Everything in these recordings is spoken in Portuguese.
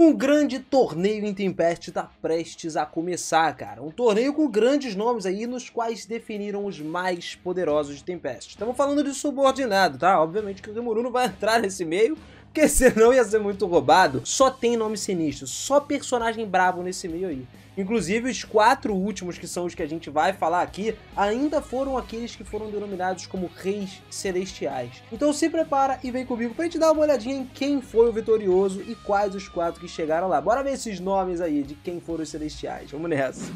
Um grande torneio em Tempest tá prestes a começar, cara. Um torneio com grandes nomes aí, nos quais definiram os mais poderosos de Tempest. Estamos falando de subordinado, tá? Obviamente que o Rimuru não vai entrar nesse meio, porque senão ia ser muito roubado. Só tem nome sinistro, só personagem brabo nesse meio aí. Inclusive, os 4 últimos, que são os que a gente vai falar aqui, ainda foram aqueles que foram denominados como Reis Celestiais. Então se prepara e vem comigo pra gente dar uma olhadinha em quem foi o vitorioso e quais os 4 que chegaram lá. Bora ver esses nomes aí de quem foram os Celestiais. Vamos nessa.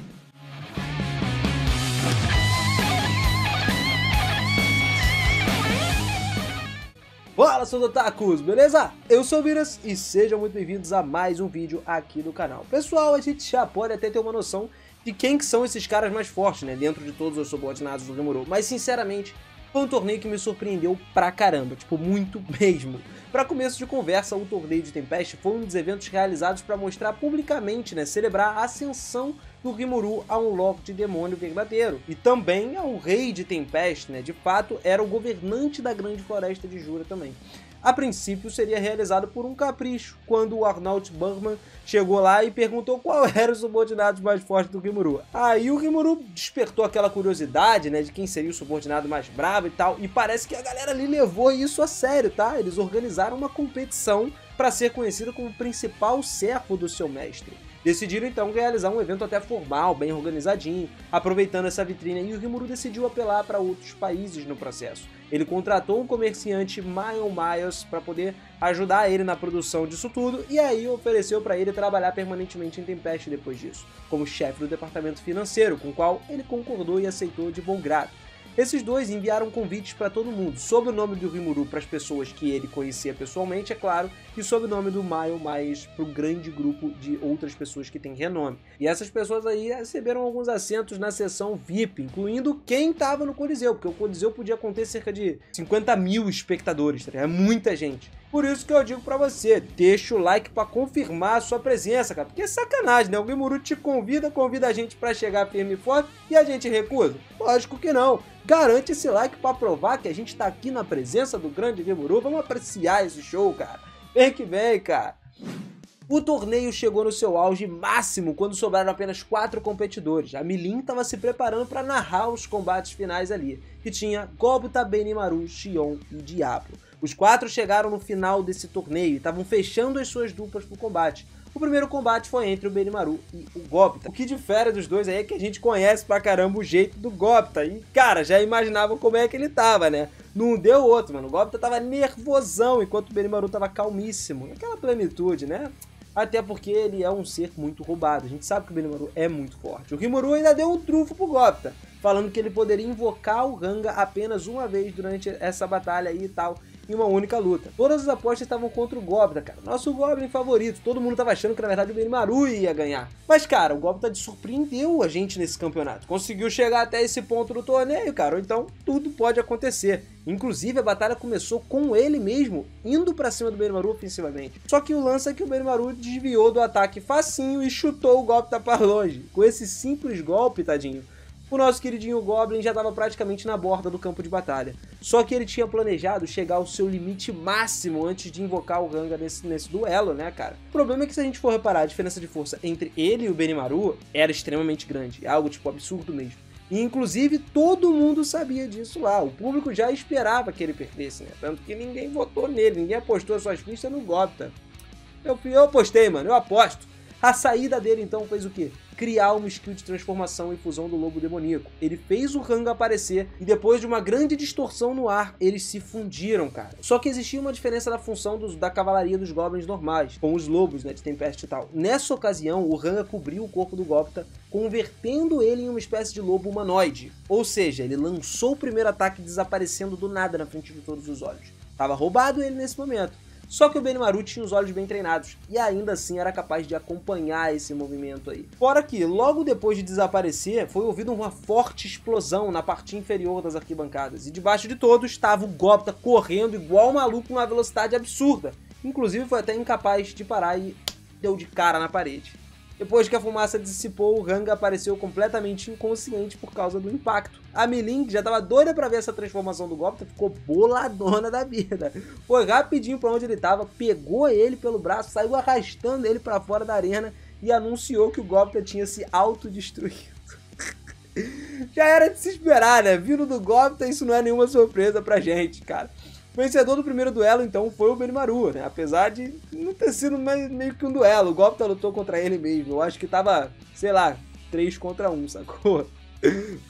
Fala, seus otakus, beleza? Eu sou o Miras e sejam muito bem-vindos a mais um vídeo aqui do canal. Pessoal, a gente já pode até ter uma noção de quem que são esses caras mais fortes, né, dentro de todos os subordinados do Rimuru, mas sinceramente, foi um torneio que me surpreendeu pra caramba, tipo, muito mesmo. Pra começo de conversa, o torneio de Tempest foi um dos eventos realizados para mostrar publicamente, né, celebrar a ascensão do Rimuru a um Lorde Demônio verdadeiro. E também ao Rei de Tempest, né, de fato, era o governante da Grande Floresta de Jura também. A princípio seria realizado por um capricho, quando o Arnaut Burman chegou lá e perguntou qual era o subordinado mais forte do Rimuru. Aí o Rimuru despertou aquela curiosidade, né, de quem seria o subordinado mais bravo e tal, e parece que a galera ali levou isso a sério, tá? Eles organizaram uma competição para ser conhecido como o principal servo do seu mestre. Decidiram então realizar um evento até formal, bem organizadinho, aproveitando essa vitrine, e o Rimuru decidiu apelar para outros países no processo. Ele contratou um comerciante, Miles Miles, para poder ajudar ele na produção disso tudo, e aí ofereceu para ele trabalhar permanentemente em Tempest depois disso, como chefe do departamento financeiro, com o qual ele concordou e aceitou de bom grado. Esses dois enviaram convites para todo mundo, sob o nome do Rimuru para as pessoas que ele conhecia pessoalmente, é claro, e sob o nome do Miles Miles para o grande grupo de outras pessoas que têm renome. E essas pessoas aí receberam alguns assentos na seção VIP, incluindo quem estava no Coliseu, porque o Coliseu podia conter cerca de 50 mil espectadores, tá? É muita gente. Por isso que eu digo pra você, deixa o like pra confirmar a sua presença, cara. Porque é sacanagem, né? O Rimuru te convida a gente pra chegar firme e forte e a gente recusa? Lógico que não. Garante esse like pra provar que a gente tá aqui na presença do grande Rimuru. Vamos apreciar esse show, cara. Vem que vem, cara. O torneio chegou no seu auge máximo quando sobraram apenas 4 competidores. A Milin estava se preparando para narrar os combates finais ali, que tinha Gobta, Benimaru, Xion e Diablo. Os 4 chegaram no final desse torneio e estavam fechando as suas duplas para o combate. O primeiro combate foi entre o Benimaru e o Gobta. O que difere dos dois aí é que a gente conhece pra caramba o jeito do Gobta. E, cara, já imaginava como é que ele tava, né? Não deu outro, mano. O Gobta tava nervosão, enquanto o Benimaru tava calmíssimo. Aquela plenitude, né? Até porque ele é um ser muito roubado. A gente sabe que o Benimaru é muito forte. O Rimuru ainda deu um trunfo pro Gobta, falando que ele poderia invocar o Ranga apenas uma vez durante essa batalha aí e tal, em uma única luta. Todas as apostas estavam contra o Gobta, cara. Nosso Goblin favorito. Todo mundo tava achando que, na verdade, o Benimaru ia ganhar. Mas, cara, o Gobta surpreendeu a gente nesse campeonato. Conseguiu chegar até esse ponto do torneio, cara. Ou então, tudo pode acontecer. Inclusive, a batalha começou com ele mesmo, indo pra cima do Benimaru ofensivamente. Só que o lance é que o Benimaru desviou do ataque facinho e chutou o Gobta pra longe. Com esse simples golpe, tadinho, o nosso queridinho Goblin já estava praticamente na borda do campo de batalha. Só que ele tinha planejado chegar ao seu limite máximo antes de invocar o Ranga nesse duelo, né, cara? O problema é que, se a gente for reparar, a diferença de força entre ele e o Benimaru era extremamente grande. É algo, tipo, absurdo mesmo. E, inclusive, todo mundo sabia disso lá. O público já esperava que ele perdesse, né? Tanto que ninguém votou nele, ninguém apostou suas fichas no Gobta. Eu apostei, mano, eu aposto. A saída dele, então, fez o quê? Criar uma skill de transformação e fusão do lobo demoníaco. Ele fez o Ranga aparecer e, depois de uma grande distorção no ar, eles se fundiram, cara. Só que existia uma diferença na função da cavalaria dos Goblins normais, com os lobos, né, de Tempest e tal. Nessa ocasião, o Ranga cobriu o corpo do Gobta, convertendo ele em uma espécie de lobo humanoide. Ou seja, ele lançou o primeiro ataque desaparecendo do nada na frente de todos os olhos. Tava roubado ele nesse momento. Só que o Benimaru tinha os olhos bem treinados e ainda assim era capaz de acompanhar esse movimento aí. Fora que, logo depois de desaparecer, foi ouvido uma forte explosão na parte inferior das arquibancadas. E debaixo de todos estava o Gobta correndo igual maluco numa velocidade absurda. Inclusive foi até incapaz de parar e deu de cara na parede. Depois que a fumaça dissipou, o Ranga apareceu completamente inconsciente por causa do impacto. A Milin, que já tava doida pra ver essa transformação do Gobta, ficou boladona da vida. Foi rapidinho pra onde ele tava, pegou ele pelo braço, saiu arrastando ele pra fora da arena e anunciou que o Gobta tinha se autodestruído. Já era de se esperar, né? Vindo do Gobta, isso não é nenhuma surpresa pra gente, cara. O vencedor do primeiro duelo, então, foi o Benimaru, né? Apesar de não ter sido meio que um duelo. O Gobta lutou contra ele mesmo. Eu acho que tava, sei lá, 3 contra 1, sacou?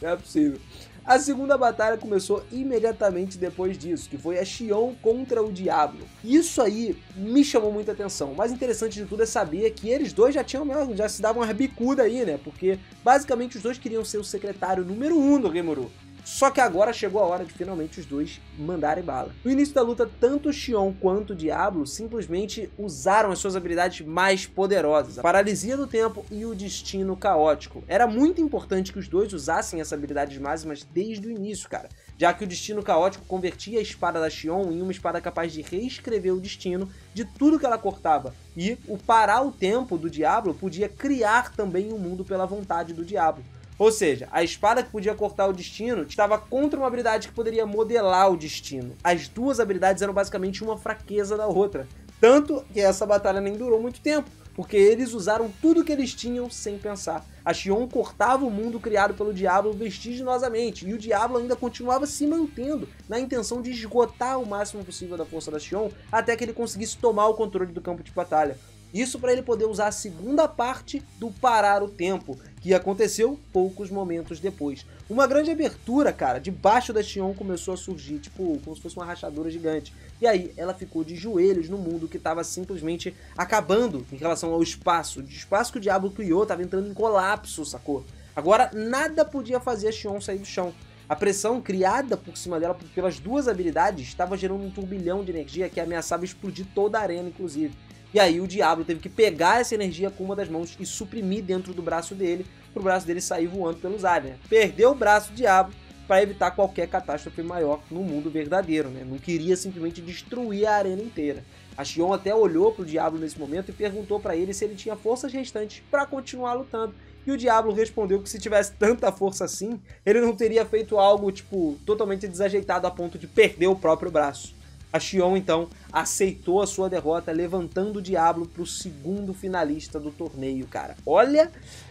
Não é possível. A segunda batalha começou imediatamente depois disso, que foi a Xion contra o Diablo. Isso aí me chamou muita atenção. O mais interessante de tudo é saber que eles dois já se davam uma bicuda aí, né? Porque basicamente os dois queriam ser o secretário número 1 do Rimuru. Só que agora chegou a hora de finalmente os dois mandarem bala. No início da luta, tanto o Xion quanto o Diablo simplesmente usaram as suas habilidades mais poderosas, a paralisia do tempo e o destino caótico. Era muito importante que os dois usassem essas habilidades máximas desde o início, cara, já que o destino caótico convertia a espada da Xion em uma espada capaz de reescrever o destino de tudo que ela cortava, e o parar o tempo do Diablo podia criar também um mundo pela vontade do Diablo. Ou seja, a espada que podia cortar o destino estava contra uma habilidade que poderia modelar o destino. As duas habilidades eram basicamente uma fraqueza da outra. Tanto que essa batalha nem durou muito tempo, porque eles usaram tudo que eles tinham sem pensar. A Xion cortava o mundo criado pelo Diablo vertiginosamente, e o Diablo ainda continuava se mantendo na intenção de esgotar o máximo possível da força da Xion até que ele conseguisse tomar o controle do campo de batalha. Isso para ele poder usar a segunda parte do parar o tempo, que aconteceu poucos momentos depois. Uma grande abertura, cara, debaixo da Xion começou a surgir, tipo, como se fosse uma rachadura gigante. E aí ela ficou de joelhos no mundo que estava simplesmente acabando em relação ao espaço. O espaço que o Diablo criou estava entrando em colapso, sacou? Agora nada podia fazer a Xion sair do chão. A pressão criada por cima dela pelas duas habilidades estava gerando um turbilhão de energia que ameaçava explodir toda a arena, inclusive. E aí o Diablo teve que pegar essa energia com uma das mãos e suprimir dentro do braço dele, pro braço dele sair voando pelos ares, né? Perdeu o braço do Diablo para evitar qualquer catástrofe maior no mundo verdadeiro, né? Não queria simplesmente destruir a arena inteira. A Xion até olhou pro Diablo nesse momento e perguntou para ele se ele tinha forças restantes para continuar lutando. E o Diablo respondeu que se tivesse tanta força assim, ele não teria feito algo, tipo, totalmente desajeitado a ponto de perder o próprio braço. A Xion, então, aceitou a sua derrota, levantando o Diablo pro segundo finalista do torneio, cara. Olha,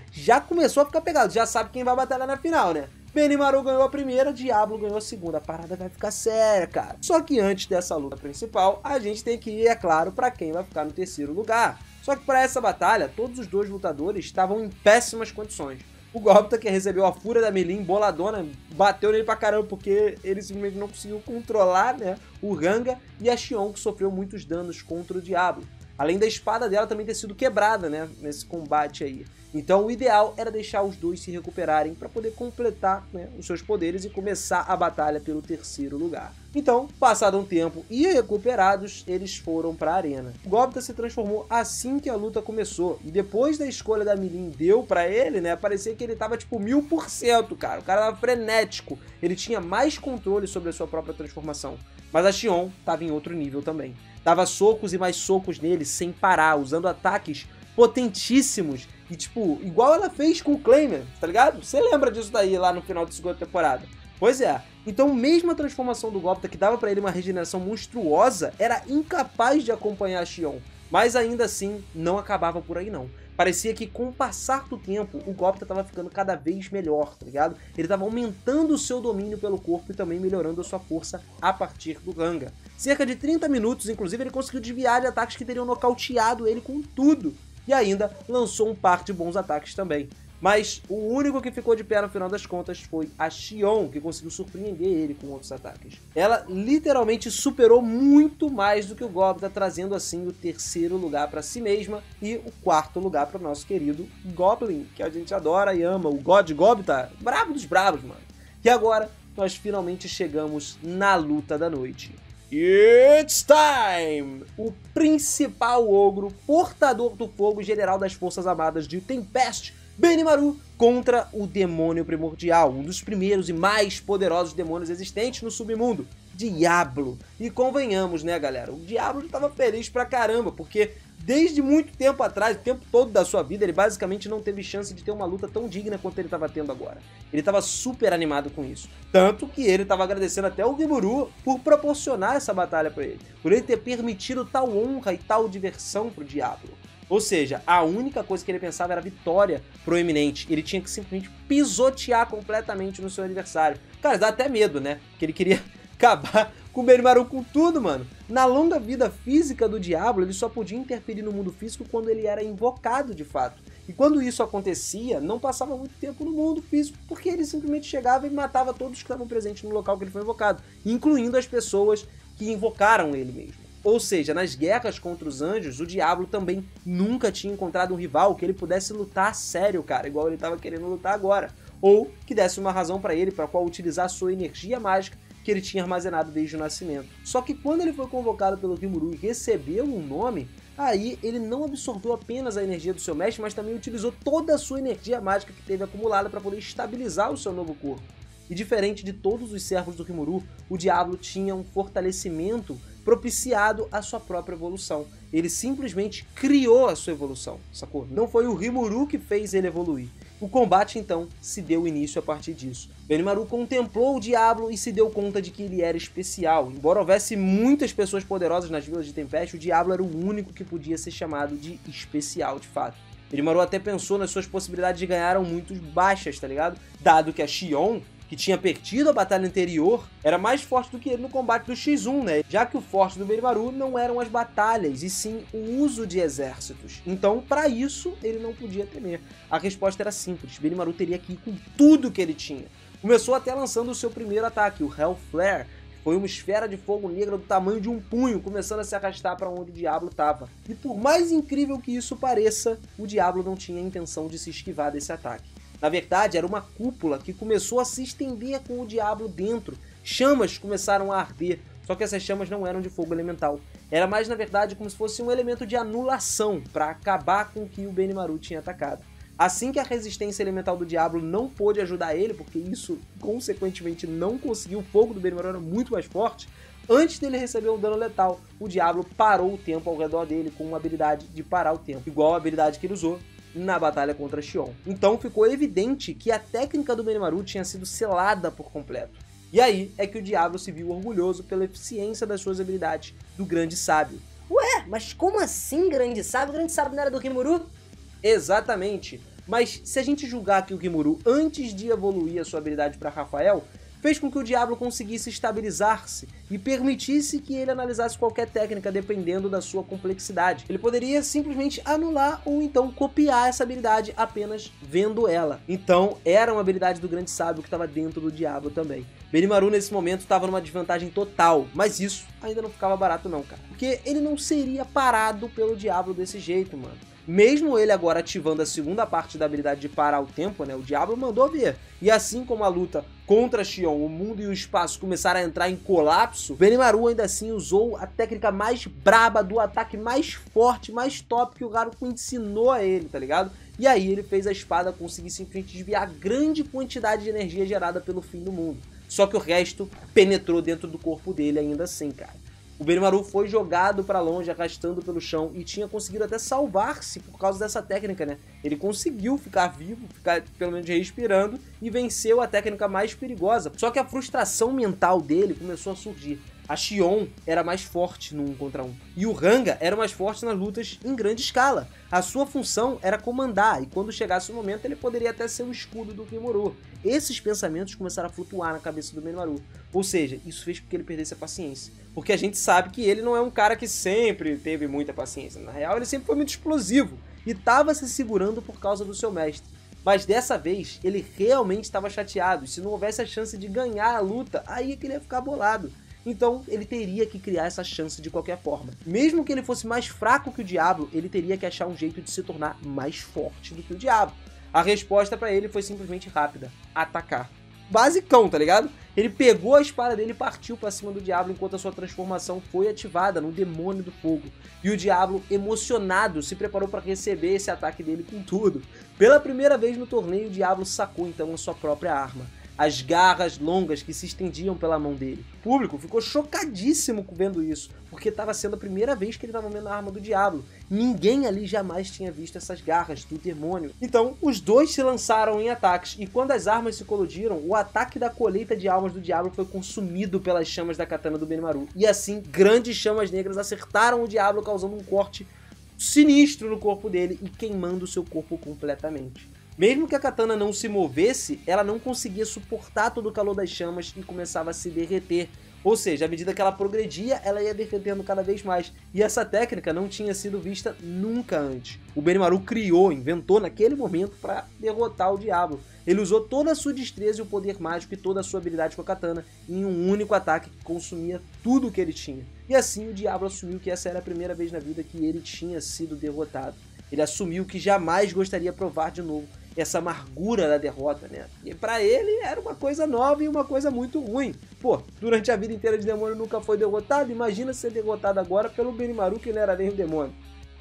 já começou a ficar pegado, já sabe quem vai batalhar na final, né? Benimaru ganhou a primeira, Diablo ganhou a segunda. A parada vai ficar séria, cara. Só que antes dessa luta principal, a gente tem que ir, é claro, pra quem vai ficar no terceiro lugar. Só que para essa batalha, todos os dois lutadores estavam em péssimas condições. O Gobta, que recebeu a fúria da Milin, boladona, bateu nele pra caramba, porque ele simplesmente não conseguiu controlar, né, o Ranga, e a Xion, que sofreu muitos danos contra o Diablo. Além da espada dela também ter sido quebrada, né, nesse combate aí. Então o ideal era deixar os dois se recuperarem para poder completar, né, os seus poderes e começar a batalha pelo terceiro lugar. Então, passado um tempo e recuperados, eles foram para a arena. O Gobta se transformou assim que a luta começou, e depois da escolha da Milin deu para ele, né, parecia que ele tava tipo 1000%, cara. O cara tava frenético, ele tinha mais controle sobre a sua própria transformação. Mas a Xion tava em outro nível também. Dava socos e mais socos nele sem parar, usando ataques potentíssimos. E tipo, igual ela fez com o Claimer, tá ligado? Você lembra disso daí lá no final da segunda temporada? Pois é. Então mesmo a transformação do Gobta, que dava pra ele uma regeneração monstruosa, era incapaz de acompanhar a Xion. Mas ainda assim, não acabava por aí não. Parecia que com o passar do tempo, o Gobta tava ficando cada vez melhor, tá ligado? Ele tava aumentando o seu domínio pelo corpo e também melhorando a sua força a partir do Ranga. Cerca de 30 minutos, inclusive, ele conseguiu desviar de ataques que teriam nocauteado ele com tudo. E ainda lançou um par de bons ataques também. Mas o único que ficou de pé no final das contas foi a Xion, que conseguiu surpreender ele com outros ataques. Ela literalmente superou muito mais do que o Gobta, trazendo assim o terceiro lugar para si mesma e o quarto lugar para o nosso querido Goblin, que a gente adora e ama, o God Gobta, brabo dos bravos, mano. E agora nós finalmente chegamos na luta da noite. It's time! O principal ogro, portador do fogo, general das forças armadas de Tempest, Benimaru, contra o demônio primordial, um dos primeiros e mais poderosos demônios existentes no submundo, Diablo. E convenhamos, né, galera? O Diablo já tava feliz pra caramba, porque Desde muito tempo atrás, o tempo todo da sua vida, ele basicamente não teve chance de ter uma luta tão digna quanto ele estava tendo agora. Ele estava super animado com isso. Tanto que ele estava agradecendo até o Rimuru por proporcionar essa batalha para ele. Por ele ter permitido tal honra e tal diversão pro Diablo. Ou seja, a única coisa que ele pensava era vitória proeminente. Ele tinha que simplesmente pisotear completamente no seu adversário. Cara, dá até medo, né? Porque ele queria acabar com o Benimaru com tudo, mano. Na longa vida física do Diablo, ele só podia interferir no mundo físico quando ele era invocado de fato. E quando isso acontecia, não passava muito tempo no mundo físico, porque ele simplesmente chegava e matava todos que estavam presentes no local que ele foi invocado, incluindo as pessoas que invocaram ele mesmo. Ou seja, nas guerras contra os anjos, o Diablo também nunca tinha encontrado um rival que ele pudesse lutar a sério, cara, igual ele estava querendo lutar agora. Ou que desse uma razão para ele para qual utilizar sua energia mágica que ele tinha armazenado desde o nascimento. Só que quando ele foi convocado pelo Rimuru e recebeu um nome, aí ele não absorveu apenas a energia do seu mestre, mas também utilizou toda a sua energia mágica que teve acumulada para poder estabilizar o seu novo corpo. E diferente de todos os servos do Rimuru, o Diablo tinha um fortalecimento propiciado à sua própria evolução. Ele simplesmente criou a sua evolução, sacou? Não foi o Rimuru que fez ele evoluir. O combate, então, se deu início a partir disso. Benimaru contemplou o Diablo e se deu conta de que ele era especial. Embora houvesse muitas pessoas poderosas nas vilas de Tempest, o Diablo era o único que podia ser chamado de especial, de fato. Benimaru até pensou nas suas possibilidades de ganhar eram muito baixas, tá ligado? Dado que a Xion, que tinha perdido a batalha anterior, era mais forte do que ele no combate do X1, né? Já que o forte do Benimaru não eram as batalhas, e sim o uso de exércitos. Então, para isso, ele não podia temer. A resposta era simples, Benimaru teria que ir com tudo que ele tinha. Começou até lançando o seu primeiro ataque, o Hell Flare, que foi uma esfera de fogo negra do tamanho de um punho, começando a se arrastar para onde o Diablo estava. E por mais incrível que isso pareça, o Diablo não tinha a intenção de se esquivar desse ataque. Na verdade, era uma cúpula que começou a se estender com o Diablo dentro. Chamas começaram a arder, só que essas chamas não eram de fogo elemental. Era mais, na verdade, como se fosse um elemento de anulação para acabar com o que o Benimaru tinha atacado. Assim que a resistência elemental do Diablo não pôde ajudar ele, porque isso, consequentemente, não conseguiu, o fogo do Benimaru era muito mais forte, antes dele receber um dano letal, o Diablo parou o tempo ao redor dele com uma habilidade de parar o tempo, igual a habilidade que ele usou na batalha contra Xion. Então ficou evidente que a técnica do Benimaru tinha sido selada por completo. E aí é que o Diablo se viu orgulhoso pela eficiência das suas habilidades do Grande Sábio. Ué, mas como assim Grande Sábio? O Grande Sábio não era do Rimuru? Exatamente. Mas se a gente julgar que o Rimuru, antes de evoluir a sua habilidade para Rafael, fez com que o Diablo conseguisse estabilizar-se e permitisse que ele analisasse qualquer técnica dependendo da sua complexidade. Ele poderia simplesmente anular ou então copiar essa habilidade apenas vendo ela. Então era uma habilidade do Grande Sábio que estava dentro do Diablo também. Benimaru nesse momento estava numa desvantagem total, mas isso ainda não ficava barato não, cara. Porque ele não seria parado pelo Diablo desse jeito, mano. Mesmo ele agora ativando a segunda parte da habilidade de parar o tempo, né, o Diablo mandou ver. E assim como a luta contra Xion, o mundo e o espaço começaram a entrar em colapso, Benimaru ainda assim usou a técnica mais braba do ataque mais forte, mais top que o Haruko ensinou a ele, tá ligado? E aí ele fez a espada conseguir simplesmente desviar grande quantidade de energia gerada pelo fim do mundo. Só que o resto penetrou dentro do corpo dele ainda assim, cara. O Benimaru foi jogado para longe, arrastando pelo chão, e tinha conseguido até salvar-se por causa dessa técnica, né? Ele conseguiu ficar vivo, ficar pelo menos respirando, e venceu a técnica mais perigosa. Só que a frustração mental dele começou a surgir. A Xion era mais forte no 1 contra 1, e o Ranga era mais forte nas lutas em grande escala. A sua função era comandar, e quando chegasse o momento ele poderia até ser o escudo do Rimuru. Esses pensamentos começaram a flutuar na cabeça do Benimaru, ou seja, isso fez com que ele perdesse a paciência. Porque a gente sabe que ele não é um cara que sempre teve muita paciência, na real ele sempre foi muito explosivo, e estava se segurando por causa do seu mestre. Mas dessa vez ele realmente estava chateado, e se não houvesse a chance de ganhar a luta, aí é que ele ia ficar bolado. Então ele teria que criar essa chance de qualquer forma. Mesmo que ele fosse mais fraco que o Diablo, ele teria que achar um jeito de se tornar mais forte do que o Diablo. A resposta pra ele foi simplesmente rápida: atacar. Basicão, tá ligado? Ele pegou a espada dele e partiu pra cima do Diablo enquanto a sua transformação foi ativada no Demônio do Fogo. E o Diablo, emocionado, se preparou para receber esse ataque dele com tudo. Pela primeira vez no torneio, o Diablo sacou então a sua própria arma. as garras longas que se estendiam pela mão dele. O público ficou chocadíssimo vendo isso, porque estava sendo a primeira vez que ele estava vendo a arma do Diablo. Ninguém ali jamais tinha visto essas garras do demônio. Então, os dois se lançaram em ataques, e quando as armas se colidiram, o ataque da colheita de almas do Diablo foi consumido pelas chamas da katana do Benimaru. E assim, grandes chamas negras acertaram o Diablo, causando um corte sinistro no corpo dele e queimando seu corpo completamente. Mesmo que a katana não se movesse, ela não conseguia suportar todo o calor das chamas e começava a se derreter. Ou seja, à medida que ela progredia, ela ia derretendo cada vez mais. E essa técnica não tinha sido vista nunca antes. O Benimaru inventou naquele momento para derrotar o Diablo. Ele usou toda a sua destreza e o poder mágico e toda a sua habilidade com a katana em um único ataque que consumia tudo que ele tinha. E assim o Diablo assumiu que essa era a primeira vez na vida que ele tinha sido derrotado. Ele assumiu que jamais gostaria de provar de novo essa amargura da derrota, né? E pra ele era uma coisa nova e uma coisa muito ruim. Pô, durante a vida inteira de demônio nunca foi derrotado, imagina ser derrotado agora pelo Benimaru, que não era nem um demônio.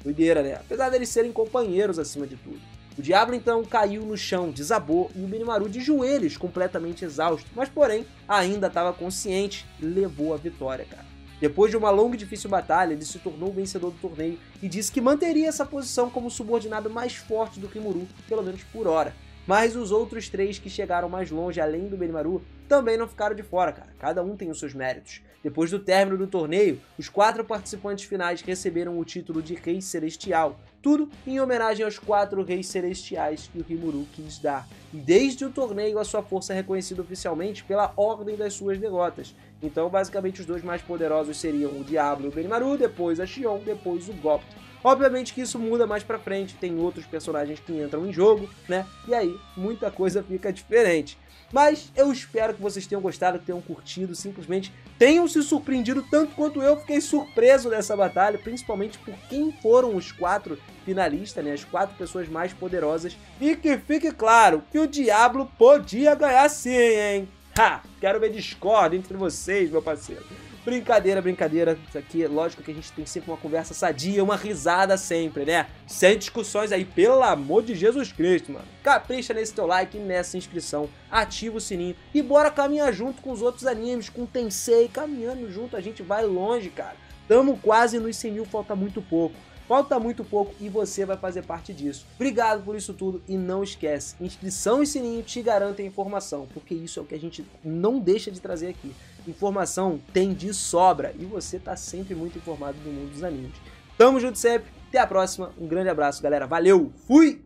Doideira, né? Apesar deles serem companheiros acima de tudo. O Diablo então caiu no chão, desabou, e o Benimaru de joelhos, completamente exausto, mas porém ainda estava consciente e levou a vitória, cara. Depois de uma longa e difícil batalha, ele se tornou o vencedor do torneio e disse que manteria essa posição como subordinado mais forte do Rimuru, pelo menos por hora. Mas os outros 3 que chegaram mais longe, além do Benimaru, também não ficaram de fora, cara. Cada um tem os seus méritos. Depois do término do torneio, os 4 participantes finais receberam o título de Rei Celestial, tudo em homenagem aos 4 Reis Celestiais que o Rimuru quis dar. E desde o torneio, a sua força é reconhecida oficialmente pela ordem das suas derrotas. Então, basicamente, os 2 mais poderosos seriam o Diablo e o Benimaru, depois a Xion, depois o Gopt. Obviamente que isso muda mais pra frente, tem outros personagens que entram em jogo, né? E aí, muita coisa fica diferente. Mas eu espero que vocês tenham gostado, que tenham curtido, simplesmente tenham se surpreendido tanto quanto eu fiquei surpreso dessa batalha, principalmente por quem foram os 4 finalistas, né? As 4 pessoas mais poderosas. E que fique claro que o Diablo podia ganhar sim, hein? Ha! Quero ver discórdia entre vocês, meu parceiro. Brincadeira, brincadeira. Isso aqui é lógico que a gente tem sempre uma conversa sadia, uma risada sempre, né? Sem discussões aí, pelo amor de Jesus Cristo, mano. Capricha nesse teu like e nessa inscrição. Ativa o sininho e bora caminhar junto com os outros animes, com o Tensei. Caminhando junto, a gente vai longe, cara. Tamo quase nos 100 mil, falta muito pouco. Falta muito pouco e você vai fazer parte disso. Obrigado por isso tudo e não esquece, inscrição e sininho te garantem informação, porque isso é o que a gente não deixa de trazer aqui. Informação tem de sobra e você tá sempre muito informado do mundo dos animes. Tamo junto sempre, até a próxima, um grande abraço galera, valeu, fui!